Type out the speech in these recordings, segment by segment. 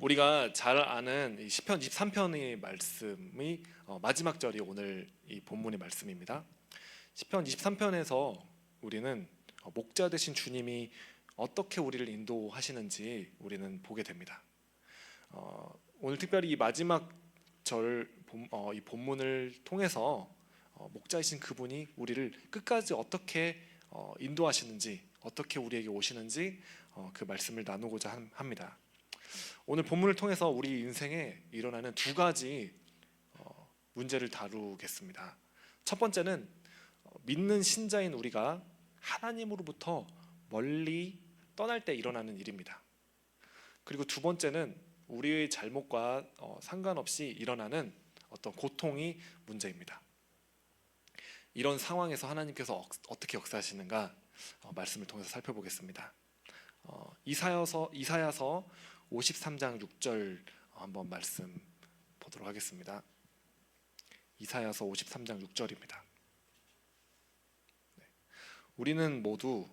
우리가 잘 아는 이 시편 23편의 말씀이 마지막 절이 오늘 이 본문의 말씀입니다. 시편 23편에서 우리는 목자 되신 주님이 어떻게 우리를 인도하시는지 우리는 보게 됩니다. 오늘 특별히 이 마지막 절 이 본문을 통해서 목자이신 그분이 우리를 끝까지 어떻게 인도하시는지, 어떻게 우리에게 오시는지 그 말씀을 나누고자 합니다. 오늘 본문을 통해서 우리 인생에 일어나는 두 가지 문제를 다루겠습니다. 첫 번째는 믿는 신자인 우리가 하나님으로부터 멀리 떠날 때 일어나는 일입니다. 그리고 두 번째는 우리의 잘못과 상관없이 일어나는 어떤 고통이 문제입니다. 이런 상황에서 하나님께서 어떻게 역사하시는가 말씀을 통해서 살펴보겠습니다. 이사야서 53장 6절 한번 말씀 보도록 하겠습니다. 이사야서 53장 6절입니다. 우리는 모두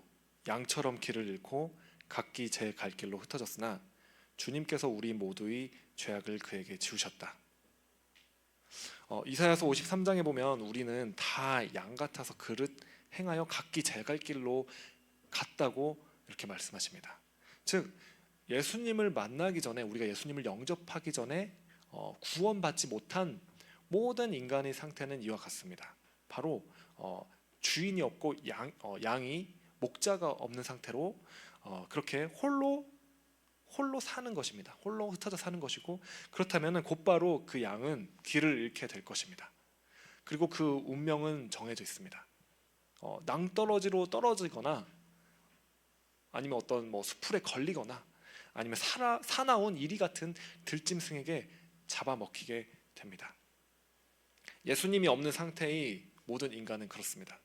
양처럼 길을 잃고 각기 제 갈 길로 흩어졌으나 주님께서 우리 모두의 죄악을 그에게 지우셨다. 이사야서 53장에 보면 우리는 다 양 같아서 그릇 행하여 각기 제 갈 길로 갔다고 이렇게 말씀하십니다. 즉 예수님을 만나기 전에, 우리가 예수님을 영접하기 전에 구원받지 못한 모든 인간의 상태는 이와 같습니다. 바로 주인이 없고 양이 목자가 없는 상태로 그렇게 홀로 사는 것입니다. 홀로 흩어져 사는 것이고, 그렇다면 곧바로 그 양은 길을 잃게 될 것입니다. 그리고 그 운명은 정해져 있습니다. 낭떠러지로 떨어지거나, 아니면 어떤 수풀에 걸리거나, 아니면 사나운 이리 같은 들짐승에게 잡아먹히게 됩니다. 예수님이 없는 상태의 모든 인간은 그렇습니다.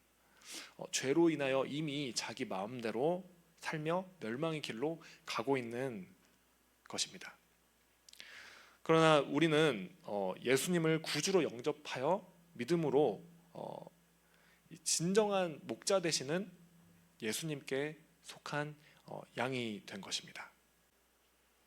죄로 인하여 이미 자기 마음대로 살며 멸망의 길로 가고 있는 것입니다. 그러나 우리는 예수님을 구주로 영접하여 믿음으로 진정한 목자 되시는 예수님께 속한 양이 된 것입니다.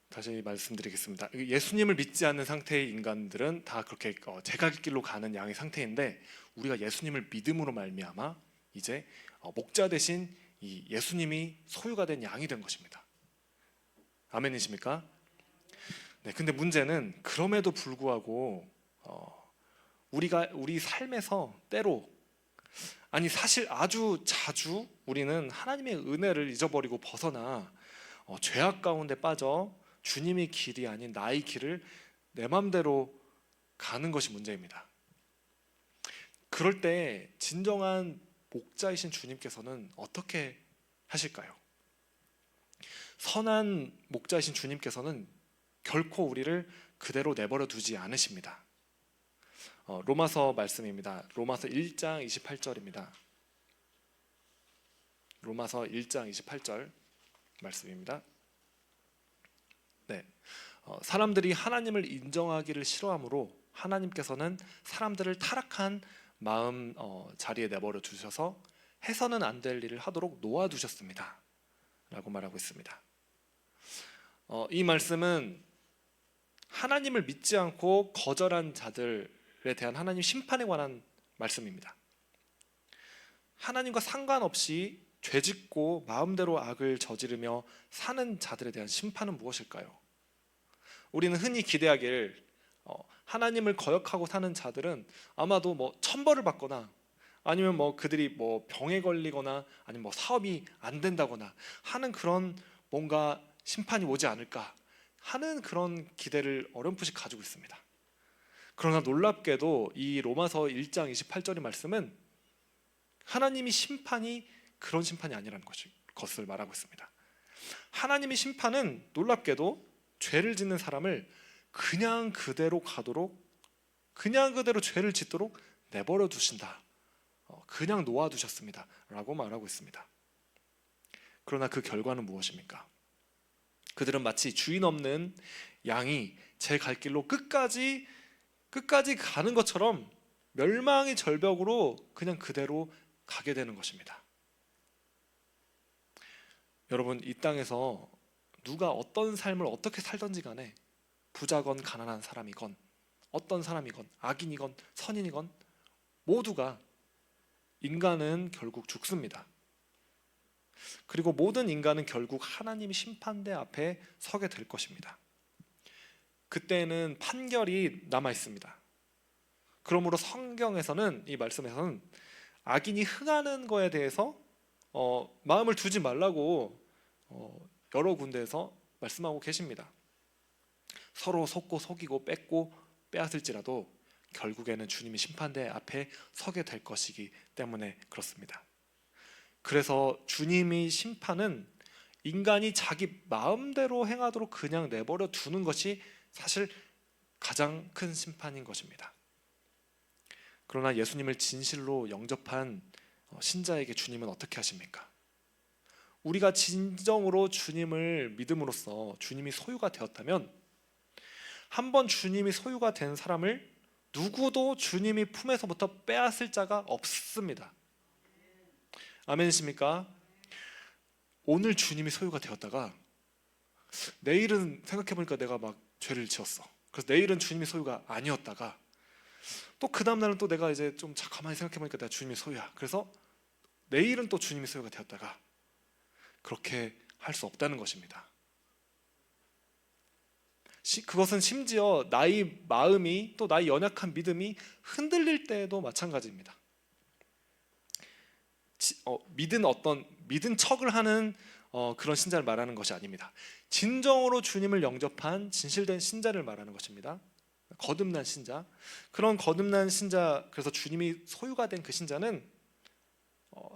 다시 말씀드리겠습니다. 예수님을 믿지 않는 상태의 인간들은 다 그렇게 제갈 길로 가는 양의 상태인데, 우리가 예수님을 믿음으로 말미암아 이제 목자 되신 이 예수님이 소유가 된 양이 된 것입니다. 아멘이십니까? 네. 근데 문제는 그럼에도 불구하고 우리 삶에서 때로, 아니 사실 아주 자주 우리는 하나님의 은혜를 잊어버리고 벗어나 죄악 가운데 빠져 주님의 길이 아닌 나의 길을 내 맘대로 가는 것이 문제입니다. 그럴 때 진정한 목자이신 주님께서는 어떻게 하실까요? 선한 목자이신 주님께서는 결코 우리를 그대로 내버려 두지 않으십니다. 로마서 말씀입니다. 로마서 1장 28절입니다. 로마서 1장 28절 말씀입니다. 네. 사람들이 하나님을 인정하기를 싫어하므로 하나님께서는 사람들을 타락한 마음 자리에 내버려 두셔서 해서는 안 될 일을 하도록 놓아두셨습니다 라고 말하고 있습니다. 이 말씀은 하나님을 믿지 않고 거절한 자들에 대한 하나님 심판에 관한 말씀입니다. 하나님과 상관없이 죄짓고 마음대로 악을 저지르며 사는 자들에 대한 심판은 무엇일까요? 우리는 흔히 기대하길 하나님을 거역하고 사는 자들은 아마도 천벌을 받거나, 아니면 그들이 병에 걸리거나, 아니면 사업이 안 된다거나 하는 그런 뭔가 심판이 오지 않을까 하는 그런 기대를 어렴풋이 가지고 있습니다. 그러나 놀랍게도 이 로마서 1장 28절의 말씀은 하나님의 심판이 그런 심판이 아니라는 것을 말하고 있습니다. 하나님의 심판은 놀랍게도 죄를 짓는 사람을 그냥 그대로 가도록, 그냥 그대로 죄를 짓도록 내버려 두신다, 그냥 놓아두셨습니다 라고 말하고 있습니다. 그러나 그 결과는 무엇입니까? 그들은 마치 주인 없는 양이 제 갈 길로 끝까지 가는 것처럼 멸망의 절벽으로 그냥 그대로 가게 되는 것입니다. 여러분, 이 땅에서 누가 어떤 삶을 어떻게 살던지 간에 부자건 가난한 사람이건 어떤 사람이건 악인이건 선인이건 모두가 인간은 결국 죽습니다. 그리고 모든 인간은 결국 하나님의 심판대 앞에 서게 될 것입니다. 그때는 판결이 남아 있습니다. 그러므로 성경에서는, 이 말씀에서는 악인이 흥하는 거에 대해서 마음을 두지 말라고 여러 군데에서 말씀하고 계십니다. 서로 속고 속이고 뺏고 빼앗을지라도 결국에는 주님의 심판대 앞에 서게 될 것이기 때문에 그렇습니다. 그래서 주님의 심판은 인간이 자기 마음대로 행하도록 그냥 내버려 두는 것이 사실 가장 큰 심판인 것입니다. 그러나 예수님을 진실로 영접한 신자에게 주님은 어떻게 하십니까? 우리가 진정으로 주님을 믿음으로써 주님이 소유가 되었다면, 한번 주님이 소유가 된 사람을 누구도 주님이 품에서부터 빼앗을 자가 없습니다. 아멘이십니까? 오늘 주님이 소유가 되었다가 내일은 생각해보니까 내가 막 죄를 지었어. 그래서 내일은 주님이 소유가 아니었다가 또 그 다음날은 또 내가 이제 좀 가만히 생각해보니까 내가 주님이 소유야. 그래서 내일은 또 주님이 소유가 되었다가, 그렇게 할 수 없다는 것입니다. 그것은 심지어 나의 마음이, 또 나의 연약한 믿음이 흔들릴 때에도 마찬가지입니다. 믿은 척을 하는 그런 신자를 말하는 것이 아닙니다. 진정으로 주님을 영접한 진실된 신자를 말하는 것입니다. 거듭난 신자, 그런 거듭난 신자, 그래서 주님이 소유가 된 그 신자는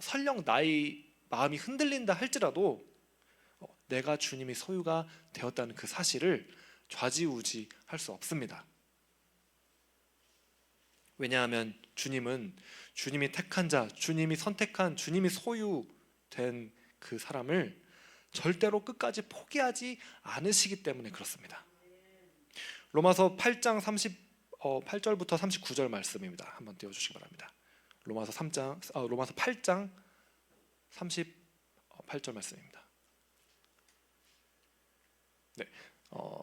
설령 나의 마음이 흔들린다 할지라도 내가 주님이 소유가 되었다는 그 사실을 좌지우지할 수 없습니다. 왜냐하면 주님은 주님이 택한 자, 주님이 선택한, 주님이 소유된 그 사람을 절대로 끝까지 포기하지 않으시기 때문에 그렇습니다. 로마서 8장 38절부터 39절 말씀입니다. 한번 띄워주시기 바랍니다. 로마서 8장 38절 말씀입니다. 네,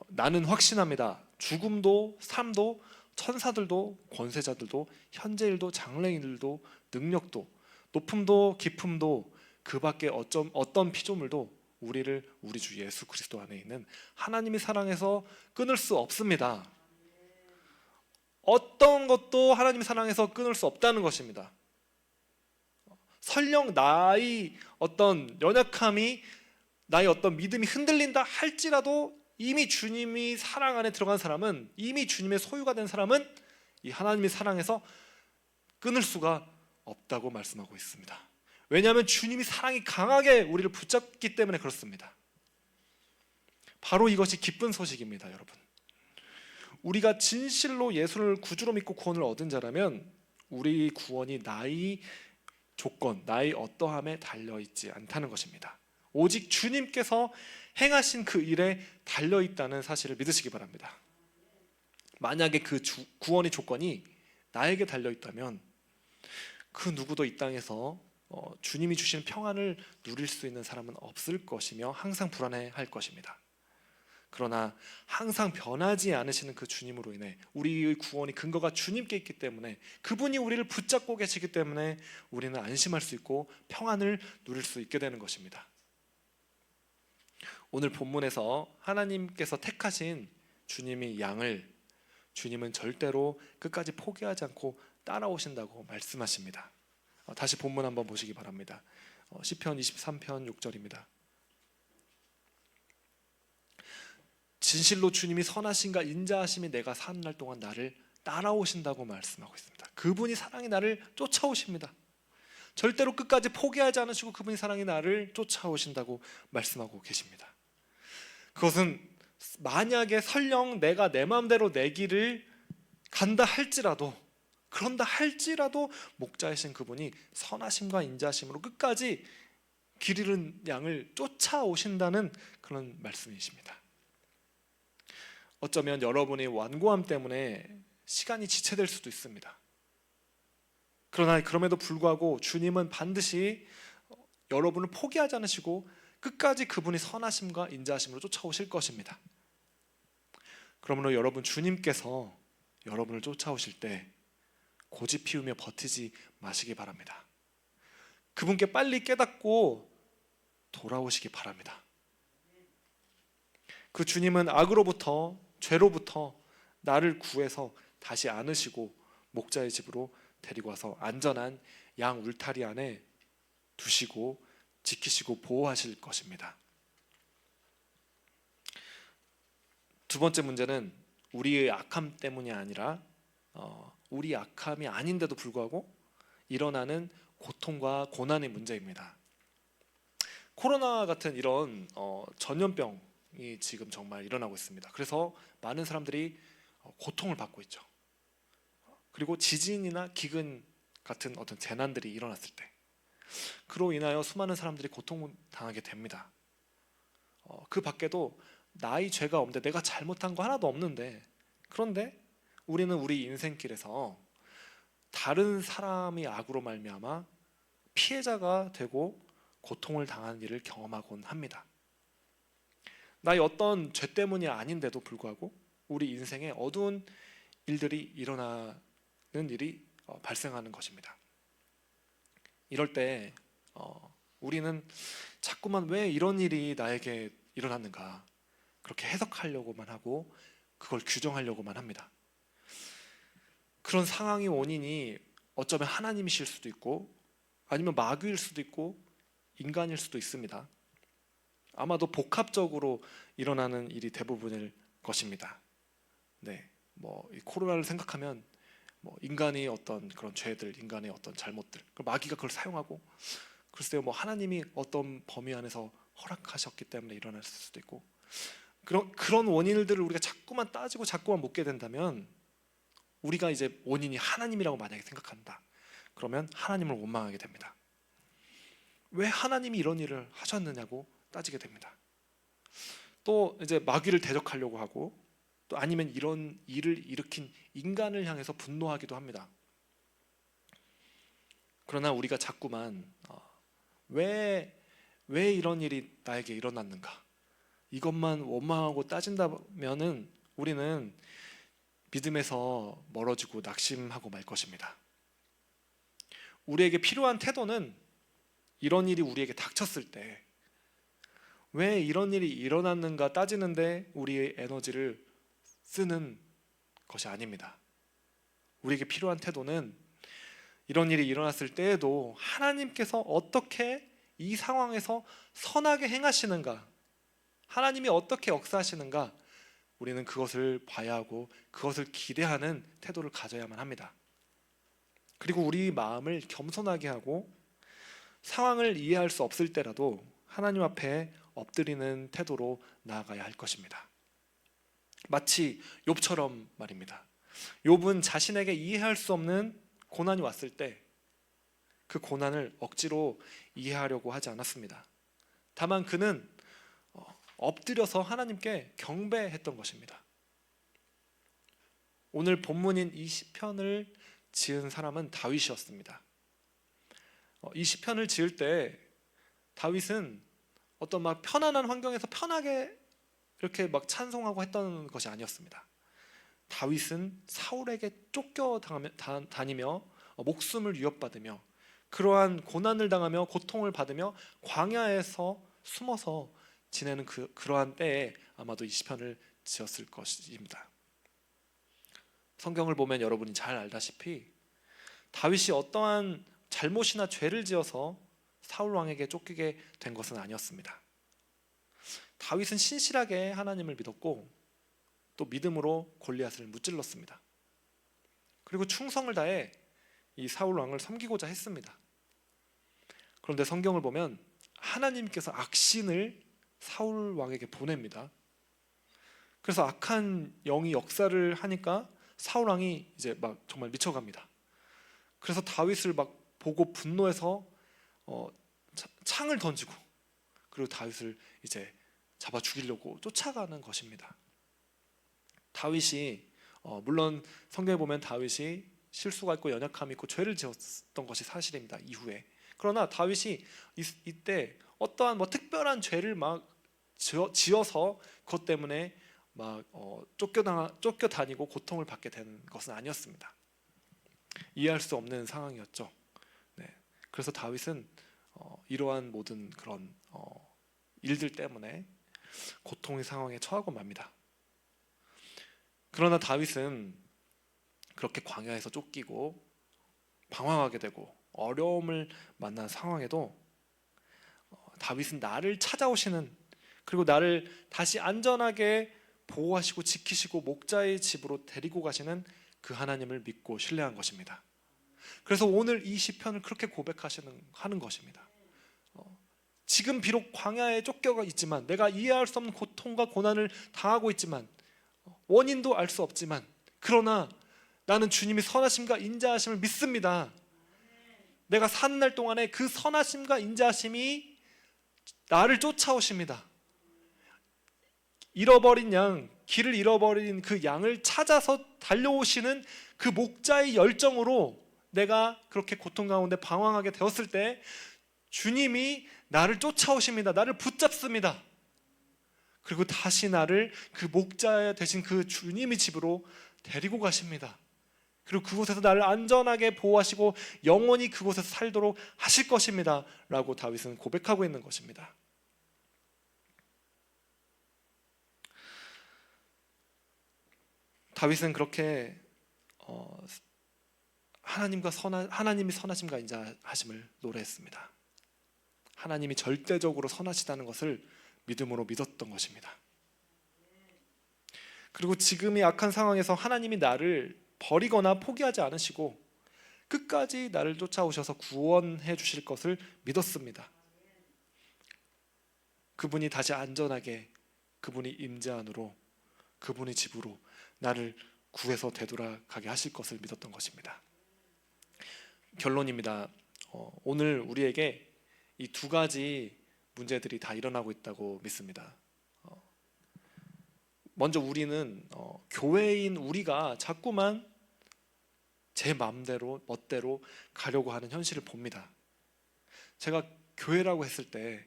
나는 확신합니다. 죽음도 삶도 천사들도 권세자들도 현재일도 장래일도 능력도 높음도 깊음도 그 밖에 어떤 피조물도 우리를 우리 주 예수 그리스도 안에 있는 하나님의 사랑에서 끊을 수 없습니다. 어떤 것도 하나님의 사랑에서 끊을 수 없다는 것입니다. 설령 나의 어떤 연약함이, 나의 어떤 믿음이 흔들린다 할지라도 이미 주님이 사랑 안에 들어간 사람은, 이미 주님의 소유가 된 사람은 이 하나님의 사랑에서 끊을 수가 없다고 말씀하고 있습니다. 왜냐하면 주님이 사랑이 강하게 우리를 붙잡기 때문에 그렇습니다. 바로 이것이 기쁜 소식입니다, 여러분. 우리가 진실로 예수를 구주로 믿고 구원을 얻은 자라면 우리 구원이 나의 조건, 나의 어떠함에 달려있지 않다는 것입니다. 오직 주님께서 행하신 그 일에 달려있다는 사실을 믿으시기 바랍니다. 만약에 그 구원의 조건이 나에게 달려있다면 그 누구도 이 땅에서 주님이 주신 평안을 누릴 수 있는 사람은 없을 것이며 항상 불안해할 것입니다. 그러나 항상 변하지 않으시는 그 주님으로 인해 우리의 구원의 근거가 주님께 있기 때문에, 그분이 우리를 붙잡고 계시기 때문에 우리는 안심할 수 있고 평안을 누릴 수 있게 되는 것입니다. 오늘 본문에서 하나님께서 택하신 주님의 양을 주님은 절대로 끝까지 포기하지 않고 따라오신다고 말씀하십니다. 다시 본문 한번 보시기 바랍니다. 시편 23편 6절입니다. 진실로 주님이 선하신가 인자하심이 내가 사는 날 동안 나를 따라오신다고 말씀하고 있습니다. 그분이 사랑이 나를 쫓아오십니다. 절대로 끝까지 포기하지 않으시고 그분이 사랑이 나를 쫓아오신다고 말씀하고 계십니다. 그것은 만약에 설령 내가 내 마음대로 내 길을 간다 할지라도, 그런다 할지라도 목자이신 그분이 선하심과 인자하심으로 끝까지 길 잃은 양을 쫓아오신다는 그런 말씀이십니다. 어쩌면 여러분의 완고함 때문에 시간이 지체될 수도 있습니다. 그러나 그럼에도 불구하고 주님은 반드시 여러분을 포기하지 않으시고 끝까지 그분이 선하심과 인자하심으로 쫓아오실 것입니다. 그러므로 여러분, 주님께서 여러분을 쫓아오실 때 고집 피우며 버티지 마시기 바랍니다. 그분께 빨리 깨닫고 돌아오시기 바랍니다. 그 주님은 악으로부터, 죄로부터 나를 구해서 다시 안으시고 목자의 집으로 데리고 와서 안전한 양 울타리 안에 두시고 지키시고 보호하실 것입니다. 두 번째 문제는 우리의 악함 때문이 아니라 우리 악함이 아닌데도 불구하고 일어나는 고통과 고난의 문제입니다. 코로나 같은 이런 전염병이 지금 정말 일어나고 있습니다. 그래서 많은 사람들이 고통을 받고 있죠. 그리고 지진이나 기근 같은 어떤 재난들이 일어났을 때 그로 인하여 수많은 사람들이 고통을 당하게 됩니다. 그 밖에도 나의 죄가 없는데, 내가 잘못한 거 하나도 없는데, 그런데 우리는 우리 인생길에서 다른 사람이 악으로 말미암아 피해자가 되고 고통을 당하는 일을 경험하곤 합니다. 나의 어떤 죄 때문이 아닌데도 불구하고 우리 인생에 어두운 일들이 일어나는 일이 발생하는 것입니다. 이럴 때 우리는 자꾸만 왜 이런 일이 나에게 일어났는가 그렇게 해석하려고만 하고 그걸 규정하려고만 합니다. 그런 상황의 원인이 어쩌면 하나님이실 수도 있고 아니면 마귀일 수도 있고 인간일 수도 있습니다. 아마도 복합적으로 일어나는 일이 대부분일 것입니다. 네, 이 코로나를 생각하면 인간의 어떤 그런 죄들, 인간의 어떤 잘못들, 마귀가 그걸 사용하고, 글쎄요, 하나님이 어떤 범위 안에서 허락하셨기 때문에 일어날 수도 있고, 그런 원인들을 우리가 자꾸만 따지고 자꾸만 묻게 된다면 우리가 이제 원인이 하나님이라고 만약에 생각한다. 그러면 하나님을 원망하게 됩니다. 왜 하나님이 이런 일을 하셨느냐고 따지게 됩니다. 또 이제 마귀를 대적하려고 하고, 또 아니면 이런 일을 일으킨 인간을 향해서 분노하기도 합니다. 그러나 우리가 자꾸만 왜 이런 일이 나에게 일어났는가, 이것만 원망하고 따진다면은 우리는 믿음에서 멀어지고 낙심하고 말 것입니다. 우리에게 필요한 태도는 이런 일이 우리에게 닥쳤을 때 왜 이런 일이 일어났는가 따지는데 우리의 에너지를 쓰는 것이 아닙니다. 우리에게 필요한 태도는 이런 일이 일어났을 때에도 하나님께서 어떻게 이 상황에서 선하게 행하시는가, 하나님이 어떻게 역사하시는가, 우리는 그것을 봐야 하고 그것을 기대하는 태도를 가져야만 합니다. 그리고 우리 마음을 겸손하게 하고 상황을 이해할 수 없을 때라도 하나님 앞에 엎드리는 태도로 나아가야 할 것입니다. 마치 욥처럼 말입니다. 욥은 자신에게 이해할 수 없는 고난이 왔을 때 그 고난을 억지로 이해하려고 하지 않았습니다. 다만 그는 엎드려서 하나님께 경배했던 것입니다. 오늘 본문인 이 시편을 지은 사람은 다윗이었습니다. 이 시편을 지을 때 다윗은 어떤 편안한 환경에서 편하게 이렇게 찬송하고 했던 것이 아니었습니다. 다윗은 사울에게 쫓겨 다니며 목숨을 위협받으며 그러한 고난을 당하며 고통을 받으며 광야에서 숨어서 지내는 그러한 때에 아마도 이 시편을 지었을 것입니다. 성경을 보면 여러분이 잘 알다시피 다윗이 어떠한 잘못이나 죄를 지어서 사울 왕에게 쫓기게 된 것은 아니었습니다. 다윗은 신실하게 하나님을 믿었고 또 믿음으로 골리앗을 무찔렀습니다. 그리고 충성을 다해 이 사울 왕을 섬기고자 했습니다. 그런데 성경을 보면 하나님께서 악신을 사울 왕에게 보냅니다. 그래서 악한 영이 역사를 하니까 사울 왕이 이제 정말 미쳐갑니다. 그래서 다윗을 보고 분노해서 창을 던지고 그리고 다윗을 이제 잡아 죽이려고 쫓아가는 것입니다. 다윗이 물론 성경에 보면 다윗이 실수가 있고 연약함이 있고 죄를 지었던 것이 사실입니다. 이후에. 그러나 다윗이 이때 어떠한 특별한 죄를 막 지어서 그것 때문에 막 쫓겨다니고 고통을 받게 되는 것은 아니었습니다. 이해할 수 없는 상황이었죠. 네. 그래서 다윗은 이러한 모든 그런 일들 때문에 고통의 상황에 처하고 맙니다. 그러나 다윗은 그렇게 광야에서 쫓기고 방황하게 되고 어려움을 만난 상황에도 다윗은 나를 찾아오시는, 그리고 나를 다시 안전하게 보호하시고 지키시고 목자의 집으로 데리고 가시는 그 하나님을 믿고 신뢰한 것입니다. 그래서 오늘 이 시편을 그렇게 하는 것입니다. 지금 비록 광야에 쫓겨가 있지만, 내가 이해할 수 없는 고통과 고난을 당하고 있지만, 원인도 알 수 없지만, 그러나 나는 주님이 선하심과 인자하심을 믿습니다. 내가 사는 날 동안에 그 선하심과 인자하심이 나를 쫓아오십니다. 길을 잃어버린 그 양을 찾아서 달려오시는 그 목자의 열정으로 내가 그렇게 고통 가운데 방황하게 되었을 때 주님이 나를 쫓아오십니다. 나를 붙잡습니다. 그리고 다시 나를 그 목자 되신 그 주님의 집으로 데리고 가십니다. 그리고 그곳에서 나를 안전하게 보호하시고 영원히 그곳에서 살도록 하실 것입니다 라고 다윗은 고백하고 있는 것입니다. 다윗은 그렇게 하나님이 선하심과 인자하심을 노래했습니다. 하나님이 절대적으로 선하시다는 것을 믿음으로 믿었던 것입니다. 그리고 지금의 악한 상황에서 하나님이 나를 버리거나 포기하지 않으시고 끝까지 나를 쫓아오셔서 구원해 주실 것을 믿었습니다. 그분이 다시 안전하게 그분이 임재 안으로 그분의 집으로 나를 구해서 되돌아가게 하실 것을 믿었던 것입니다. 결론입니다. 오늘 우리에게 이 두 가지 문제들이 다 일어나고 있다고 믿습니다. 먼저 우리는 교회인 우리가 자꾸만 제 마음대로 멋대로 가려고 하는 현실을 봅니다. 제가 교회라고 했을 때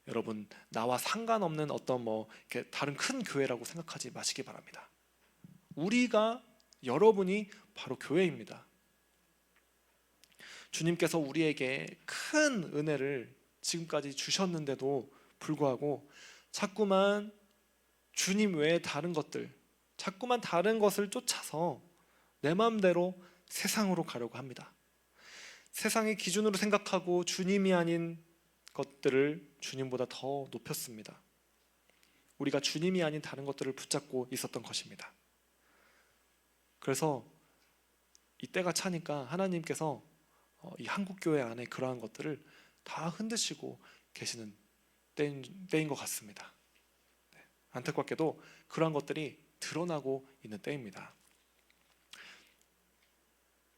여러분 나와 상관없는 어떤 이렇게 다른 큰 교회라고 생각하지 마시기 바랍니다. 여러분이 바로 교회입니다. 주님께서 우리에게 큰 은혜를 지금까지 주셨는데도 불구하고 자꾸만 주님 외에 자꾸만 다른 것을 쫓아서 내 마음대로 세상으로 가려고 합니다. 세상의 기준으로 생각하고 주님이 아닌 것들을 주님보다 더 높였습니다. 우리가 주님이 아닌 다른 것들을 붙잡고 있었던 것입니다. 그래서 이 때가 차니까 하나님께서 이 한국교회 안에 그러한 것들을 다 흔드시고 계시는 때인 것 같습니다. 안타깝게도 그러한 것들이 드러나고 있는 때입니다.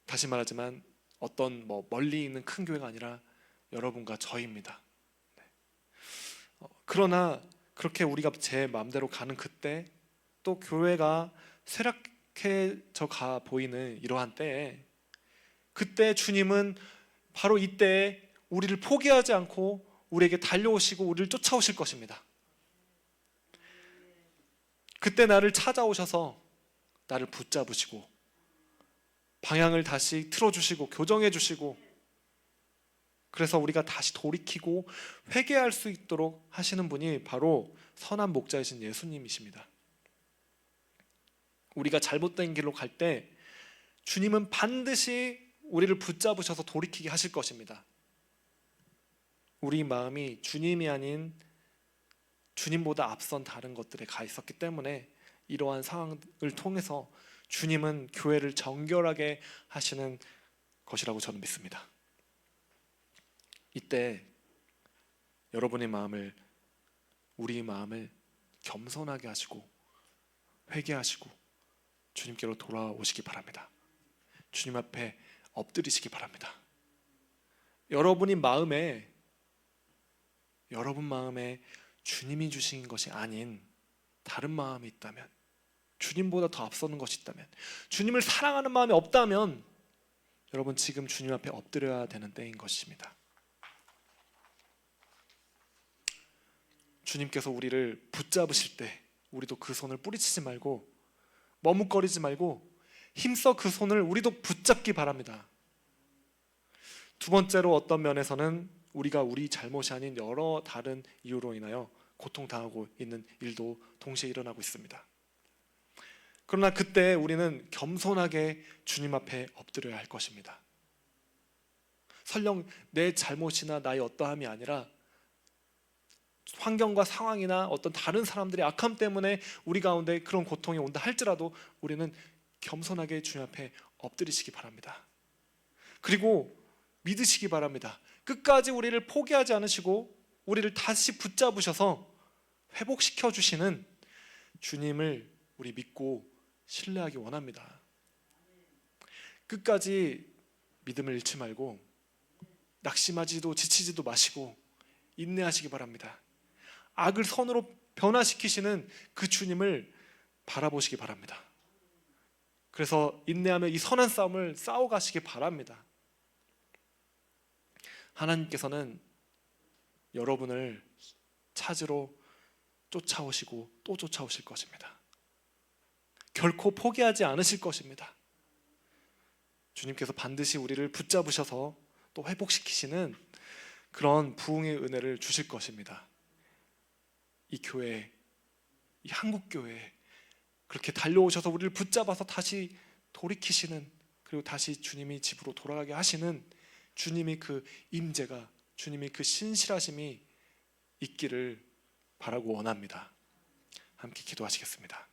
다시 말하지만 어떤 멀리 있는 큰 교회가 아니라 여러분과 저희입니다. 그러나 그렇게 우리가 제 마음대로 가는 그때 또 교회가 쇠락해져 가 보이는 이러한 때에 그때 주님은 바로 이때에 우리를 포기하지 않고 우리에게 달려오시고 우리를 쫓아오실 것입니다. 그때 나를 찾아오셔서 나를 붙잡으시고 방향을 다시 틀어주시고 교정해주시고 그래서 우리가 다시 돌이키고 회개할 수 있도록 하시는 분이 바로 선한 목자이신 예수님이십니다. 우리가 잘못된 길로 갈 때 주님은 반드시 우리를 붙잡으셔서 돌이키게 하실 것입니다. 우리 마음이 주님이 아닌 주님보다 앞선 다른 것들에 가 있었기 때문에 이러한 상황을 통해서 주님은 교회를 정결하게 하시는 것이라고 저는 믿습니다. 이때 우리 마음을 겸손하게 하시고 회개하시고 주님께로 돌아오시기 바랍니다. 주님 앞에 엎드리시기 바랍니다. 여러분 마음에 주님이 주신 것이 아닌 다른 마음이 있다면, 주님보다 더 앞서는 것이 있다면, 주님을 사랑하는 마음이 없다면 여러분 지금 주님 앞에 엎드려야 되는 때인 것입니다. 주님께서 우리를 붙잡으실 때 우리도 그 손을 뿌리치지 말고 머뭇거리지 말고 힘써 그 손을 우리도 붙잡기 바랍니다. 두 번째로 어떤 면에서는 우리가 우리 잘못이 아닌 여러 다른 이유로 인하여 고통당하고 있는 일도 동시에 일어나고 있습니다. 그러나 그때 우리는 겸손하게 주님 앞에 엎드려야 할 것입니다. 설령 내 잘못이나 나의 어떠함이 아니라 환경과 상황이나 어떤 다른 사람들의 악함 때문에 우리 가운데 그런 고통이 온다 할지라도 우리는 겸손하게 주님 앞에 엎드리시기 바랍니다. 그리고 믿으시기 바랍니다. 끝까지 우리를 포기하지 않으시고 우리를 다시 붙잡으셔서 회복시켜 주시는 주님을 우리 믿고 신뢰하기 원합니다. 끝까지 믿음을 잃지 말고 낙심하지도 지치지도 마시고 인내하시기 바랍니다. 악을 선으로 변화시키시는 그 주님을 바라보시기 바랍니다. 그래서 인내하며 이 선한 싸움을 싸워가시기 바랍니다. 하나님께서는 여러분을 찾으러 쫓아오시고 또 쫓아오실 것입니다. 결코 포기하지 않으실 것입니다. 주님께서 반드시 우리를 붙잡으셔서 또 회복시키시는 그런 부흥의 은혜를 주실 것입니다. 이 교회, 이 한국교회 그렇게 달려오셔서 우리를 붙잡아서 다시 돌이키시는, 그리고 다시 주님이 집으로 돌아가게 하시는 주님이 그 임재가, 주님이 그 신실하심이 있기를 바라고 원합니다. 함께 기도하시겠습니다.